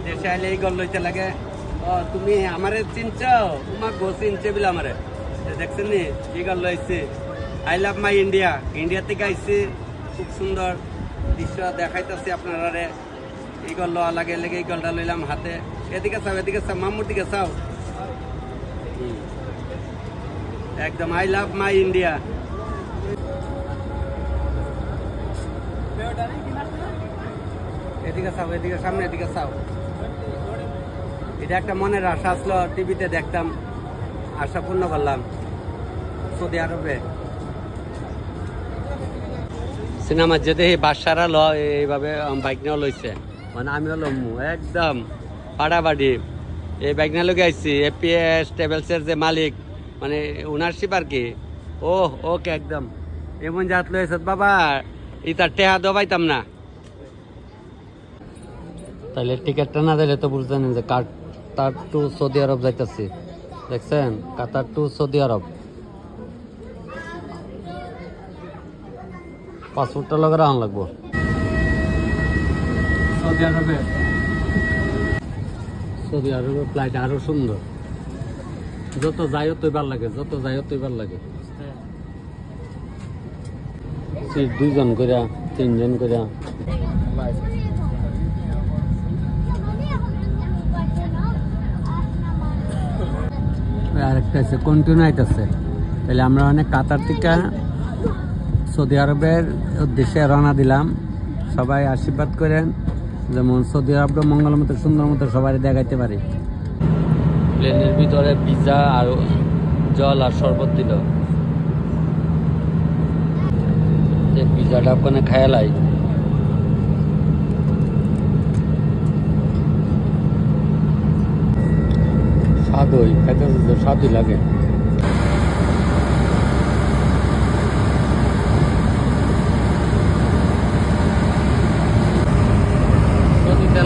দেশে আইলে এই গল লইতে লাগে। ও তুমি আমারে চিনছ? তোমার গো চিনছে বলে আমারে দেখছেন নি এই গল লইছে। I love my India, India থেকে আইছি। খুব সুন্দর দৃশ্য দেখাইতেছি আপনারা। এই গল লওয়া লাগে লেগে এই গলটা লইলাম হাতে। এদিকে চাও, এদিকে চাও, মামুর দিকে চাও। একদম আই লাভ মাই ইন্ডিয়া। এদিকে চাও, এদিকে সামনে, এদিকে চাও। এটা একটা মনের আশা আসলো, টিভিতে দেখতাম, আশা পূর্ণ করলাম। সৌদি আরবে সিনেমা যেতে বাসারা ল এইভাবে বাইক নিয়ে লইছে, মানে আমিও লমু একদম ফাটাফাটি। এই বাইক নিয়ে লোকে আইসি এপিএস ট্রাভেলসের যে মালিক, মানে ওনারশিপ আর কি। ও ওকে একদম এমন জাত লইছে বাবা, ইতার টেহা দবাইতাম না। তাহলে টিকিটটা না দিলে তো বুঝতেন যে কাতার টু সৌদি আরব যাইতেছি। দেখছেন, কাতার টু সৌদি আরব। পাসপোর্টটা লগে রাখা লাগবো। সৌদি আরবের ফ্লাইট আরো সুন্দর। যত যাইও তো এবার লাগে, যত যাইও তো এবার লাগে। দুইজন করে, তিনজন করে। আরেকটা আছে কন্টিনিউ আইতেছে। তাহলে আমরা অনেক কাতার থেকে সৌদি আরবের উদ্দেশ্যে রওনা দিলাম। সবাই আশীর্বাদ করেন যেমন সৌদি আরবটা মঙ্গল মতো সুন্দর মতো সবাই দেখাইতে পারি। প্লেনের ভিতরে পিজা আর জল আর শরবত দিল। যে পিজাটা ওখানে খায়ালাই। স্বাদই খাইতে স্বাদই লাগে।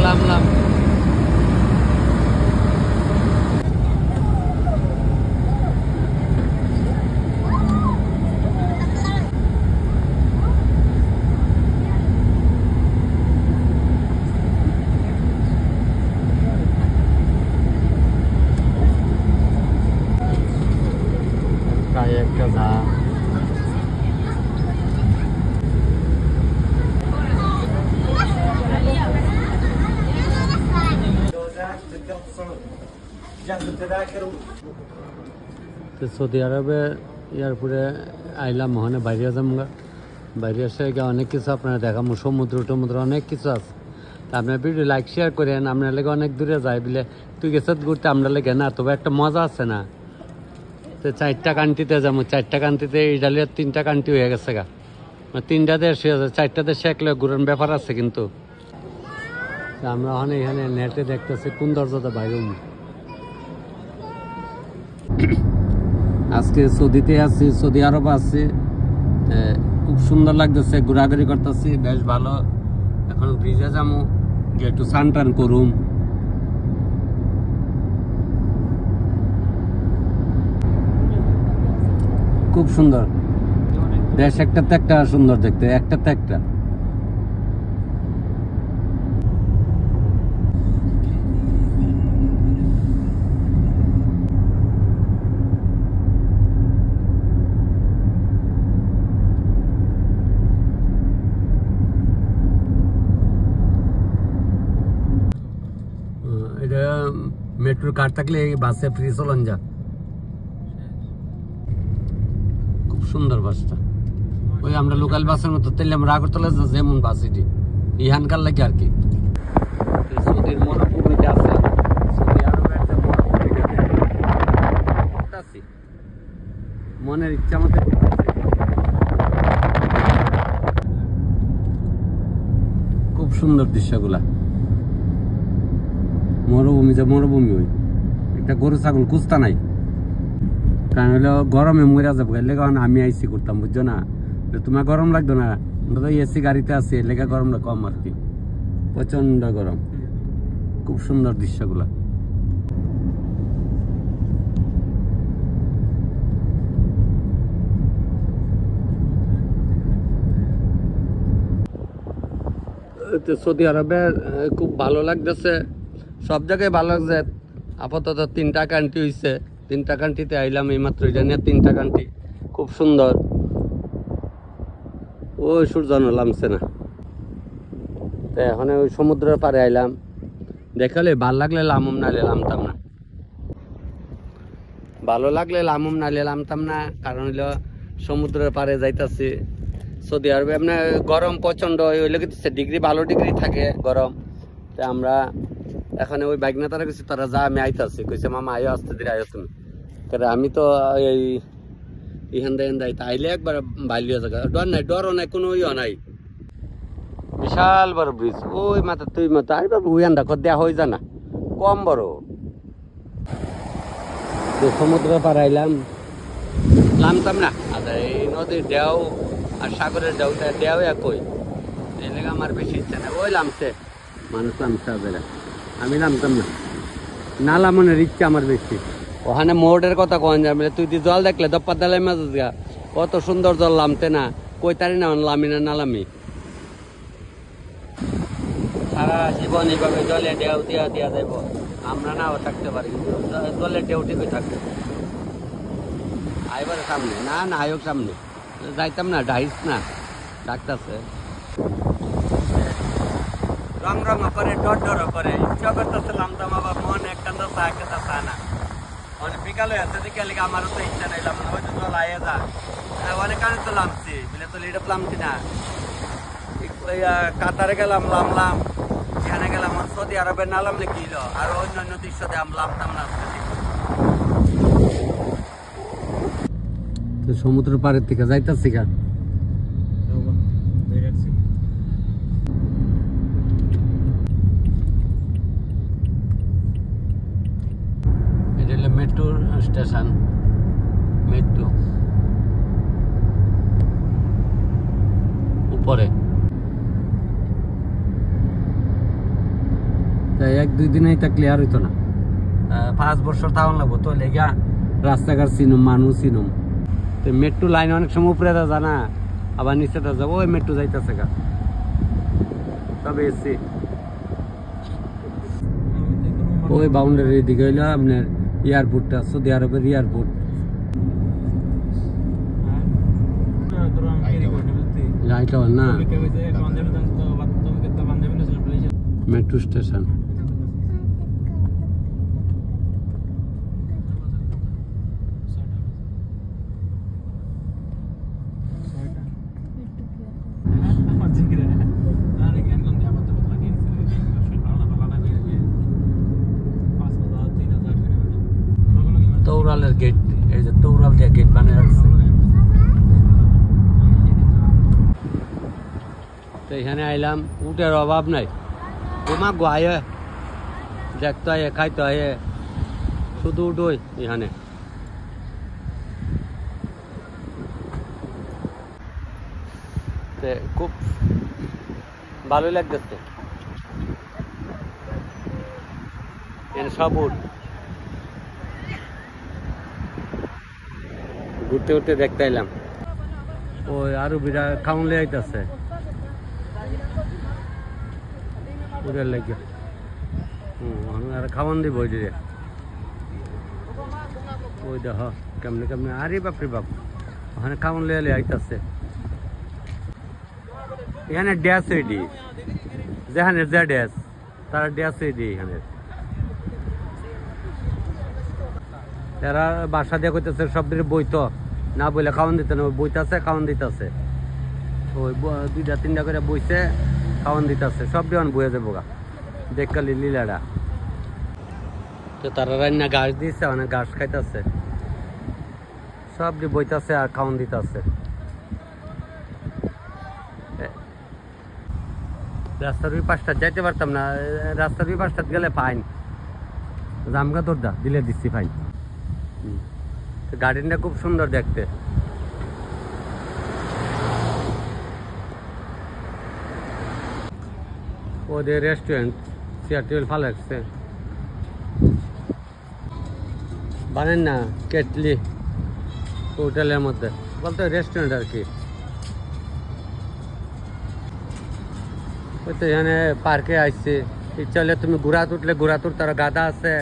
নামলাম প্রায় একটা দা। সৌদি আরবে এয়ারপোর্টে আইলাম, ওখানে বাইরে যামগা। বাইরে এসে অনেক কিছু আপনারা দেখাম, সমুদ্র টমুদ্র অনেক কিছু আছে। তা আপনার ভিডিও লাইক শেয়ার করেন। আপনার লেগে অনেক দূরে যায় বলে তুই গেছে ঘুরতে, আমরা লেগে না। তবে একটা মজা আছে না, তো 4টা কান্ট্রিতে যাবো। 4টা কান্ট্রিতে ইটালির 3টা কান্ট্রি হয়ে গেছে গা, 3টা দেশ হয়ে যাচ্ছে। 4টা দেশে একলে ঘুরার ব্যাপার আছে। কিন্তু আমরা ওখানে এখানে নেটে দেখতেছি কোন দরজাতে বাইরে। আজকে সৌদিতে আছি, সৌদি আরব আছি। খুব সুন্দর লাগতেছে, ঘোরাঘুরি করতেছি, বেশ ভালো। এখন ব্রিজে যাবো, গিয়ে একটু স্নান টান করুম। খুব সুন্দর দেশ, একটাতে একটা সুন্দর দেখতে, একটাতে একটা। মেট্রোর কার থাকলে বাসে ফ্রি চলন যা। খুব সুন্দর বাসটা, ওই আমরা লোকাল বাসের মতো। তাহলে আমরা আগরতলা যেমন বাস এটি ইহানকার লাগে আর কি। সৌদির মরুভূমিতে আছে, সৌদি আরবের মনের ইচ্ছা মতো। খুব সুন্দর দৃশ্যগুলা। মরুভূমি, যে মরুভূমি, ওই একটা গরু ছাগল কুস্তা নাই। কারণ হলো গরমে মরে যাবো, এলে কারণ আমি আইসি করতাম, বুঝছো না। তোমার গরম লাগতো না, আমরা তো এসি গাড়িতে আছি, এলাকা গরমটা কম আর কি। প্রচন্ড গরম। খুব সুন্দর দৃশ্যগুলা। সৌদি আরবে খুব ভালো লাগতেছে। সব জায়গায় ভালো লাগছে। আপাতত 3টা কান্ট্রি হয়েছে, 3টা কান্ট্রিতে আইলাম এইমাত্র। এটা নিয়ে 3টা কান্ট্রি খুব সুন্দর। ওই সূর্য নামছে না, তো এখন ওই সমুদ্রের পাড়ে আইলাম। দেখালে ভাল লাগলে লামুম, নালে লামতাম না। ভালো লাগলে লামুম, নালে লামতাম না। কারণ হইলো সমুদ্রের পাড়ে যাইতাছি। সৌদি আরবে আপনার গরম প্রচণ্ড, হইলে কিন্তু ডিগ্রি, ভালো ডিগ্রি থাকে গরম। তো আমরা এখন ওই বাইকনা তারা কিছু তারা যা, আমি আইতাছি, কইছে মামা আয়ো, আসতে দিলে আয়ো তুমি। কারণ আমি তো এই ইহান দেন যাইতে আইলে একবার বাইলিয়া জায়গা, ডর নাই, ডরও নাই, কোনো ইয়ে নাই। বিশাল বড় ব্রিজ, ওই মাথা তুই মাথা আই বাবু, উইয়ান দেখো দেয়া হয়ে যা না, কম বড়। তো সমুদ্র পার আইলাম, নামতাম না। আর এই নদীর ঢেউ আর সাগরের ঢেউ একই, এই লেগে আমার বেশি ইচ্ছা না। ওই নামছে মানুষ, নামছে আবার, আমি নামতাম না। না লামনের ইচ্ছা আমার বেশি। ওখানে মোড়ের কথা কন যাবে, তুই জল দেখলে দপ্পার দালাই মাঝে গা, কত সুন্দর জল, নামতে না কই তারি না, লামি না নালামি। সারা জীবন এইভাবে জলে ঢেউ দিয়া দিয়া দেব, আমরা নাও থাকতে পারি, কিন্তু জলের ঢেউ ঠিকই থাকবে। আইবারে সামনে না, না আয়োগ সামনে যাইতাম না, ডাইস না ডাকতেছে। রং রং করে, ডর ডর করে, ইচ্ছা করতেছে নামতাম, আবার মন একটা চা না। অনেক বিকাল হয়ে আছে, বিকালে আমারও তো ইচ্ছা নাই লাম, হয়তো জল আয়ে যা, অনেক কারণে তো লামছি, বলে তো লিডাপ লামছি না। কাতারে গেলাম, লামলাম, এখানে গেলাম, সৌদি আরবে না লামলে কি হলো, আর অন্যান্য দৃশ্যতে আমি লামতাম না। সমুদ্র পাড়ের থেকে যাইতাছি গা, এটা হলো মেট্রো স্টেশন, মেট্রো উপরে। এক দুই দিনেই তা ক্লিয়ার হইতো না, 5 বছর তাওয়ান লাগবো। তো লেগা রাস্তাঘাট চিনুম, মানুষ চিনুম। তো মেট্রো লাইন অনেক সময় উপরে জানা, আবার নিচে যাবো, ওই মেট্রো যাইতেছে গা, তবে এসছি। ওই বাউন্ডারির দিকে হইলো আপনার এয়ারপোর্টটা, সৌদি আরবের এয়ারপোর্ট। না মেট্রো স্টেশন, তৌরালের গেট, এই যে তৌরাল দিয়ে গেট বানিয়ে রাখছে। তো এখানে আইলাম, উটের অভাব নাই, তোমা গোয়ায় দেখতে হয়, খাইতে হয়, শুধু উঠোই এখানে। খুব ভালোই লাগতেছে, সব উঠ ঘুরতে ঘুরতে দেখতে এলাম। ওই আরো বিরা খাউন লে আইতাছে উড়ের লাগে, আর খাওয়ান দিব ওই দিয়ে, ওই দেখ কেমনে কেমনে, আরে বাপরে বাপ, ওখানে খাওয়ান লে আইতাছে। এখানে ড্যাস রেডি, যেখানে যা ড্যাস তারা ড্যাস রেডি। এখানে এরা বাসা দিয়ে কইতেছে সব দিকে বইতো না, বইলে খাওয়ান দিতে না, বইতাছে খাওয়ান দিতেছে, ওই 2টা 3টা করে বইছে, খাওয়ান দিতেছে, সব দিয়ে বয়ে যাবো গা, দেখলি লীলাটা। তো তারা রান্না ঘাস দিচ্ছে, অনেক ঘাস খাইতেছে, সব দিয়ে বইতাছে আর খাওয়ান দিতেছে। রাস্তার ওই পাশটা যাইতে পারতাম না, রাস্তার ওই পাশটা গেলে ফাইন, জামগা তোরদা দিলে দিচ্ছি ফাইন। গার্ডেনটা খুব সুন্দর দেখতে। ওদের রেস্টুরেন্ট চেয়ার টেবিল ভালো লাগছে, বানেন না কেটলি হোটেলের মধ্যে, বলতে রেস্টুরেন্ট আর কি। ওই তো এখানে পার্কে আসছে, ইচ্ছা হলে তুমি ঘোড়া তুটলে ঘোড়া তুলতার, গাদা আছে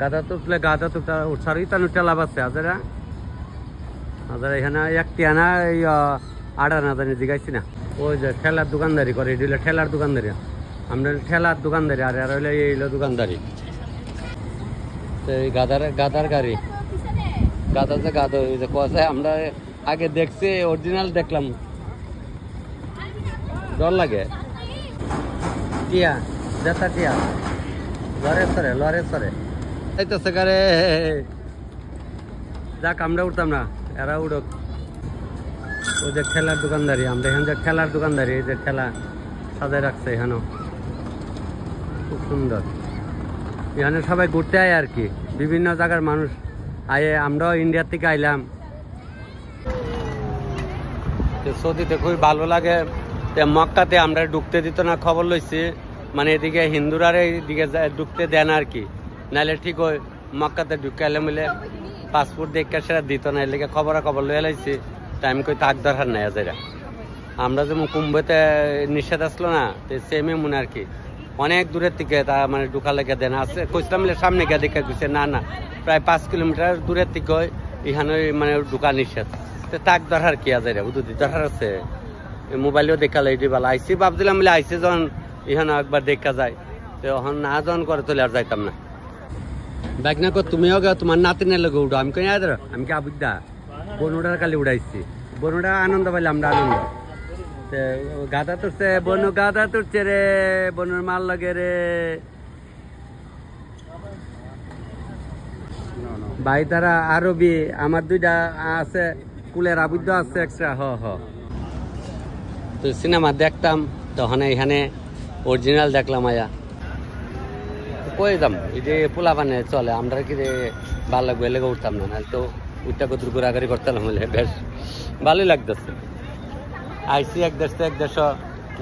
গাদা তুটলে গাদা তুলতার, উৎসার ইতানো টেলা বাসছে হাজারা হাজার। এখানে একটি আনা এই 8 আনা জানি জিগাইছি না। ওই যে ঠেলার দোকানদারি করে, এটি হলো ঠেলার দোকানদারি, আমরা ঠেলার দোকানদারি, আর হইলে এই হলো দোকানদারি। তো এই গাদার গাড়ি, গাদা যে গাদা ওই যে কষায় আমরা আগে দেখছি, অরিজিনাল দেখলাম, ডর লাগে। টিয়া যেতা টিয়া লরে সরে এইতেছে গারে, যাক আমরা উঠতাম না, এরা উঠক। ওই যে ঠেলার দোকানদারি, আমরা এখান যে ঠেলার দোকানদারি, এই যে ঠেলা সাজায় রাখছে এখানেও, খুব সুন্দর। এখানে সবাই ঘুরতে আয় আর কি, বিভিন্ন জায়গার মানুষ আয়ে, আমরাও ইন্ডিয়ার থেকে আইলাম। সৌদিতে খুবই ভালো লাগে। মক্কাতে আমরা ঢুকতে দিত না, খবর লইছি, মানে এদিকে হিন্দুরা এইদিকে ঢুকতে দেন আর কি, নাহলে ঠিক ওই মক্কাতে ঢুকে এলে মিলে পাসপোর্ট দেখে সেটা দিত না, এদিকে খবর লইয়া লাইছি। টাইম কই তাক দরকার নাই আজেরা, আমরা যেমন কুম্ভতে নিষেধ আসলো না, তো সেমই মনে আর কি, অনেক দূরের থেকে তা মানে ঢুকা লেগে দেন আছে। কইছিলাম মিলে সামনে গিয়ে দেখে গেছে, না না প্রায় 5 কিলোমিটার দূরের থেকে এখানে মানে ঢুকা নিষেধ। তো তাক দরকার কি আজেরা, উদুদি দরকার আছে। মোবাইলেও দেখালে এটি ভালো আইসি, ভাবছিলাম মিলে আইসি যখন এখানে একবার দেখা যায়, তো এখন না যখন করে তোলে আর যাইতাম না। বাইক না কর, তুমিও গেও তোমার নাতিনের লোক উঠো, আমি কই না আমি কি আবুদা বনুটার কালি উড়াইছি, বনুটা আনন্দ পাইলে আমরা আনন্দ। গাদা তুলছে বনু, গাদা তুলছে রে, বনুর মাল লাগে রে ভাই। তারা আরবি, আমার 2টা আছে কুলের আবুদ্ধ আছে এক্সট্রা। তো সিনেমা দেখতাম তখন, এখানে অরিজিনাল দেখলাম আয়া, কই যাম এই যে পোলা বানে চলে, আমরা কি ভালো লাগবে লেগে উঠতাম না, তো উঠটা কত ঘোরাঘুরি করতাম, বেশ ভালোই লাগতেছে। আইসি এক দেশ তো এক দেশ,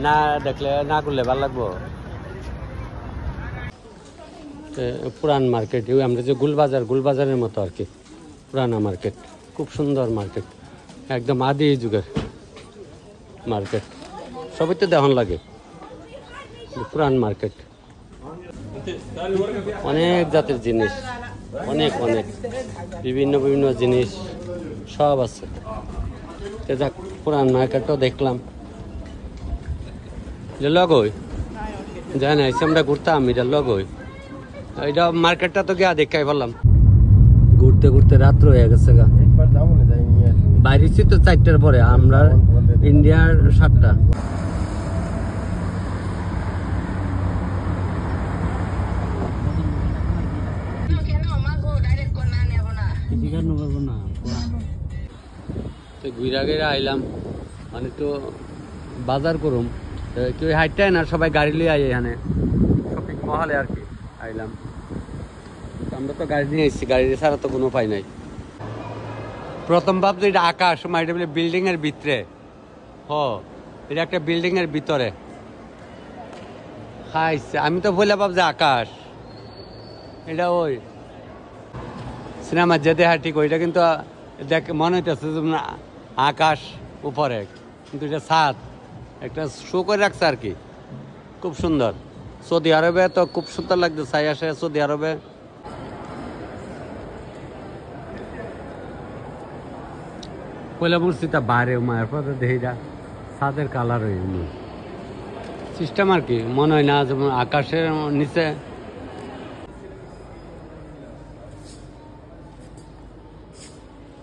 না দেখলে না করলে ভালো লাগবো। পুরান মার্কেট, আমরা যে গুলবাজারের মতো আর কি, পুরানা মার্কেট, খুব সুন্দর মার্কেট, একদম আদি যুগের মার্কেট, সবই তো দেখন লাগে। পুরান মার্কেট, অনেক জাতের জিনিস, অনেক বিভিন্ন জিনিস সব আছে। যাক, পুরান মার্কেটও দেখলাম, লগই জানি না আমরা ঘুরতাম, এটা লগই এটা মার্কেটটা তো গিয়া দেখাই বললাম। ঘুরতে ঘুরতে রাত্র হয়ে গেছে গা, বাইরেছি তো 4টার পরে, আমরা ইন্ডিয়ার 7টা। ঘুরা গেরা আইলাম, মানে তো বাজার করুম, কেউ হাইটাই না, সবাই গাড়ি লিয়ে আই এখানে শপিং মহলে আর কি আইলাম। আমরা তো গাড়ি নিয়ে এসেছি, গাড়ি ছাড়া তো কোনো উপায় নাই। প্রথম ভাবছি এটা আকাশ, এটা বলে বিল্ডিং এর ভিতরে, এটা একটা বিল্ডিং এর ভিতরে খাইছে, আমি তো বলে ভাবছি আকাশ, এটা ওই সিনেমা যেতে হ্যাঁ ঠিক, ওইটা কিন্তু দেখ মনে হইতেছে আকাশ উপরে, কিন্তু এটা ছাদ, একটা শো করে রাখছে আর কি, খুব সুন্দর। সৌদি আরবে তো খুব সুন্দর লাগছে, চাই আসে সৌদি আরবে। পয়লা বলছি তা বাইরে মায়ের পথে দেখিটা ছাদের কালার হয়ে সিস্টেম আর কি, মনে হয় না যেমন আকাশের নিচে।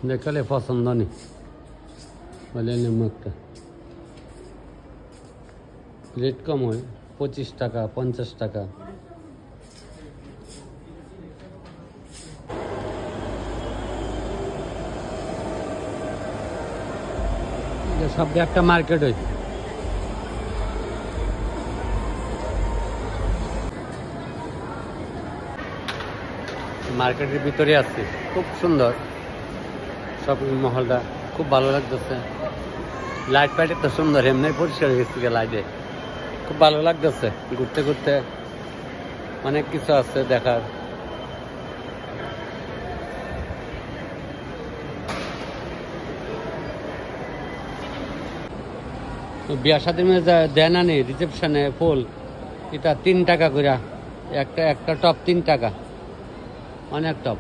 দেখালে পছন্দ নেই বলে নেব একটা, রেট কম হয়, 25 টাকা 50 টাকা। সব একটা মার্কেট হয়েছে, মার্কেটের ভিতরে আছে, খুব সুন্দর শপিং মহলটা, খুব ভালো লাগতেছে। লাইট ফাইট তো সুন্দর, এমনি পরিষ্কার হয়ে গেছে লাইটে, খুব ভালো লাগতেছে। ঘুরতে ঘুরতে অনেক কিছু আছে দেখার। বিয়া শাদীর মধ্যে দেয় না নি রিসেপশনে ফুল, এটা 3 টাকা করে একটা টপ 3 টাকা, অনেক টপ।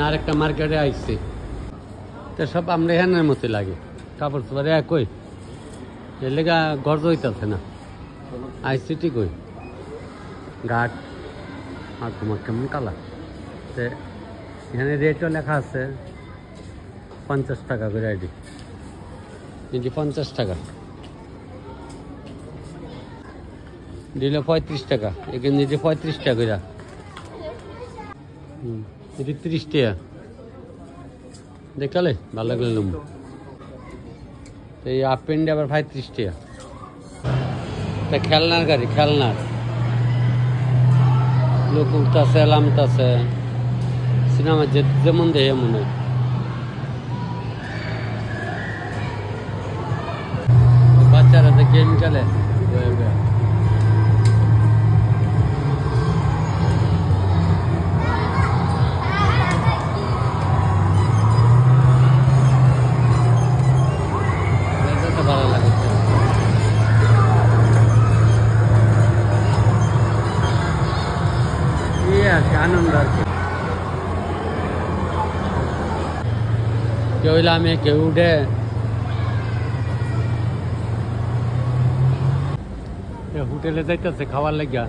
আরেকটা মার্কেটে আইসছি, তো সব আমরা এখানের মতো লাগে, কাপড় চোপড় একই, এর লেগা গর্জ হইতেছে না। আইসি ঠিকই ঘাট আর তোমার কেমন কালা, তো এখানে রেটও লেখা আছে 50 টাকা করে আইডি, 50 টাকা দিলে 35 টাকা, এখানে দিলে 35 টাকা করে, এটি 30 টাকা দেখালে ভালো লাগলো লুম। এই হাফ প্যান্ট আবার 35 টাকা। তা খেলনার গাড়ি, খেলনার লোক উঠতেছে নামতেছে, সিনেমা যেমন দেয় এমন হয়। বাচ্চারা তো গেম খেলে, ভালো লাগে। আনন্দ আর কি, কেউ নামে কেউ উঠে। হোটেলে যাইতেছে খাওয়ার লাগিয়া,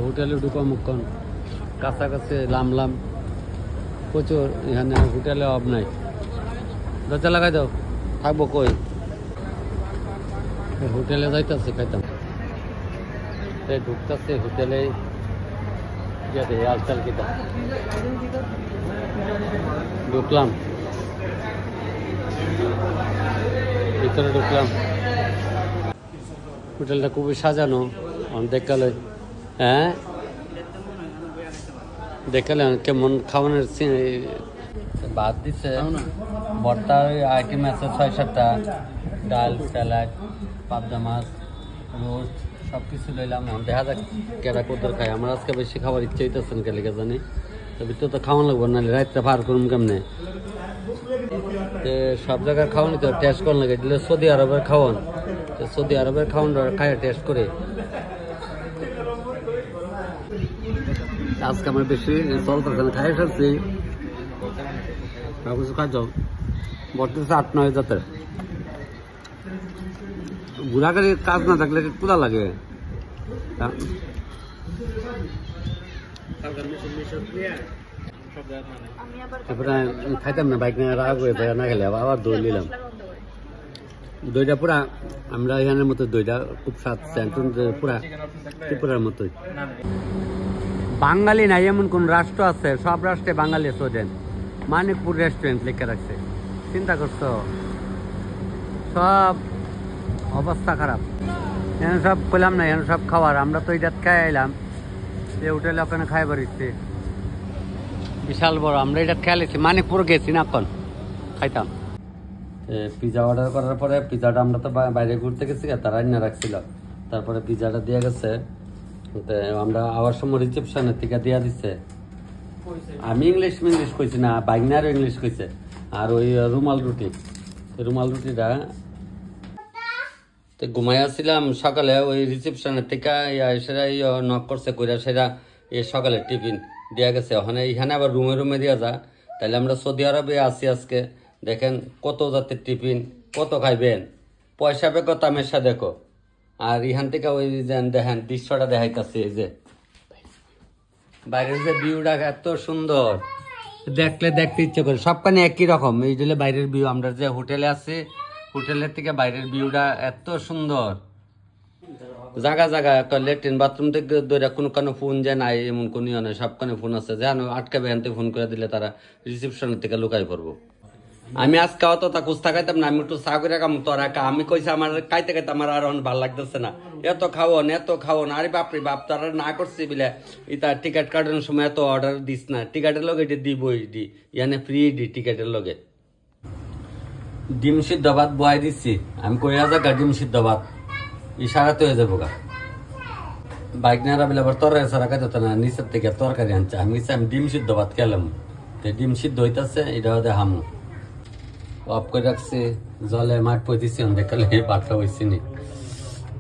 হোটেলে ঢুকো মুখন কাছাকাছি লামলাম প্রচুর, এখানে হোটেলে অভাব নাই। দরজা লাগাই দাও, থাকবো কই, হোটেলে যাইতেছে খাইতাম, ঢুকতেছে হোটেলে হালচাল কিতা। ঢুকলাম ভিতরে, ঢুকলাম, হোটেলটা খুবই সাজানো, দেখালে হ্যাঁ দেখালে কেমন খাওয়ানোর ভাত দিচ্ছে, ভর্তার আইটেম আছে 6-7টা, ডাল, স্যালাড, পাবদা মাছ, রোস্ট, সব কিছু লইলাম। দেখা যাক কেটা কোথাও খাই, আমার আজকে বেশি খাবার ইচ্ছে হইতেছে না, কেলে জানি তবে তো খাওয়ান লাগবো, নাহলে রাত্রে পার করুন কেমনে। সব জায়গায় খাওয়ানি তো টেস্ট করার লাগে, দিলে সৌদি আরবের খাওয়ান, তো সৌদি আরবের খাওয়ানটা খাইয়ে টেস্ট করে। আজকে আমার বেশি চলতেছে না, খাই ফেলছি, কিছু খাই যাও বর্তমানে 8-9 জাতের। বুড়া গাড়ির কাজ না থাকলে কোথা লাগে, তারপরে খাইতাম না, বাইক নিয়ে রাগ হয়ে যায় না খেলে, আবার দই নিলাম। দইটা পুরা আমরা এখানের মতো, দইটা খুব স্বাদ, পুরা ত্রিপুরার মতোই। বাঙালি নাই এমন কোন রাষ্ট্র আছে, সব রাষ্ট্রে বাঙালি শোধেন। মানিকপুর রেস্টুরেন্ট লিখে রাখছে, চিন্তা করছো, সব অবস্থা খারাপ। এখানে সব পেলাম না, এখানে সব খাওয়ার, আমরা তো এটা খাই আইলাম, এই হোটেলে ওখানে খাই বাড়িছে বিশাল বড়, আমরা এটা খেয়ালেছি, মানিকপুর গেছি না এখন খাইতাম। পিজা অর্ডার করার পরে পিজাটা আমরা তো বাইরে ঘুরতে গেছি, তারা রান্না রাখছিল, তারপরে পিজাটা দিয়ে গেছে, আমরা আবার সময় রিসেপশনের থেকে দিয়া দিচ্ছে। আমি ইংলিশ কইছি না, বাইনারও ইংলিশ কইছে। আর ওই রুমাল রুটিটা তো ঘুমাই আসছিলাম সকালে, ওই রিসেপশনের থেকে সেটা নক করছে কইরা, সেটা সকালে টিফিন দিয়া গেছে। ওখানে এখানে আবার রুমে দিয়া যা, তাহলে আমরা সৌদি আরবে আছি আজকে। দেখেন কত জাতের টিফিন, কত খাইবেন, পয়সা বেকো তামেশা দেখো। আর এখান থেকে ওই দেখেন দৃশ্যটা দেখাইতেছে, এই যে বাইরের যে ভিউটা এত সুন্দর, দেখলে দেখতে ইচ্ছে করে। সবখানে একই রকম, এই যে বাইরের ভিউ। আমরা যে হোটেলে আছি, হোটেলের থেকে বাইরের ভিউটা এত সুন্দর। জায়গা একটা ল্যাট্রিন বাথরুম থেকে ধরে কোনো ফোন যায় নাই এমন কোনো নয়, সবখানে ফোন আছে। জানো আটকাবে, এনতে ফোন করে দিলে তারা রিসেপশনের থেকে লুকাই পড়বো। আমি আজকে অত তা কুস্তা খাইতাম না, আমি একটু চা করে খাম তোরা কা। আমি কইছি আমার খাইতে আমার আর ভালো লাগতেছে না, এত খাওয়ান। আরে বাপরে বাপ, তারা না করছি বলে এটা টিকিট কাটানোর সময় এত অর্ডার দিস না, টিকিটের লগে এটা দিবই দি, ইয়ানে ফ্রি দি টিকিটের লগে। ডিম সিদ্ধ ভাত বয়াই দিচ্ছি, আমি কই হাজার ডিম সিদ্ধ ভাত ইশারাতে হয়ে যাবো গা। বাইক নেওয়া বলে আবার তরকারি ছাড়া খাইতে না, নিচের থেকে তরকারি আনছে। আমি ডিম সিদ্ধ ভাত খেলাম, ডিম সিদ্ধ হইতেছে, এটা হতে হামু অফ করে রাখছি, জলে মাঠ পই দিচ্ছি, দেখালে ভাতটা হয়েছি নি।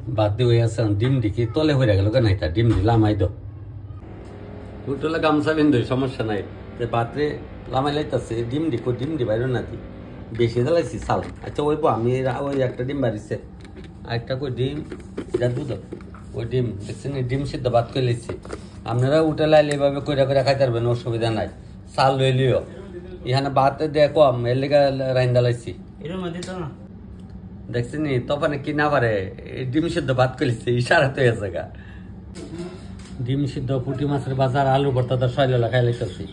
বাদ দিয়ে হয়ে আছে ডিম দিকে তলে হয়ে গেল কেন এটা ডিম দি লামাই দো উঠলে গামছা বিন্দু সমস্যা নাই বাতরে লামাই লাইতেছে ডিম দি বাইরে নাতি বেশি জ্বালাইছি চাল আচ্ছা ওই আমি ওই একটা ডিম বাড়িছে আরেকটা কই ডিম যা দুধ ওই ডিম দেখছেন ডিম সিদ্ধ ভাত করে লিখছি আপনারা উঠে লাইলে এভাবে করে করে খাইতে পারবেন অসুবিধা নাই চাল লই লিও এখানে ভাতে দিয়ে কম এর লেগে রাইন্দা লাইছি দেখছেন তখন কি না পারে ডিম সিদ্ধ ভাত করে লিখছি ইশারাতে হয়েছে গা ডিম সিদ্ধ পুঁটি মাছের বাজার আলু ভর্তা তো শৈলা খাই লাইতেছি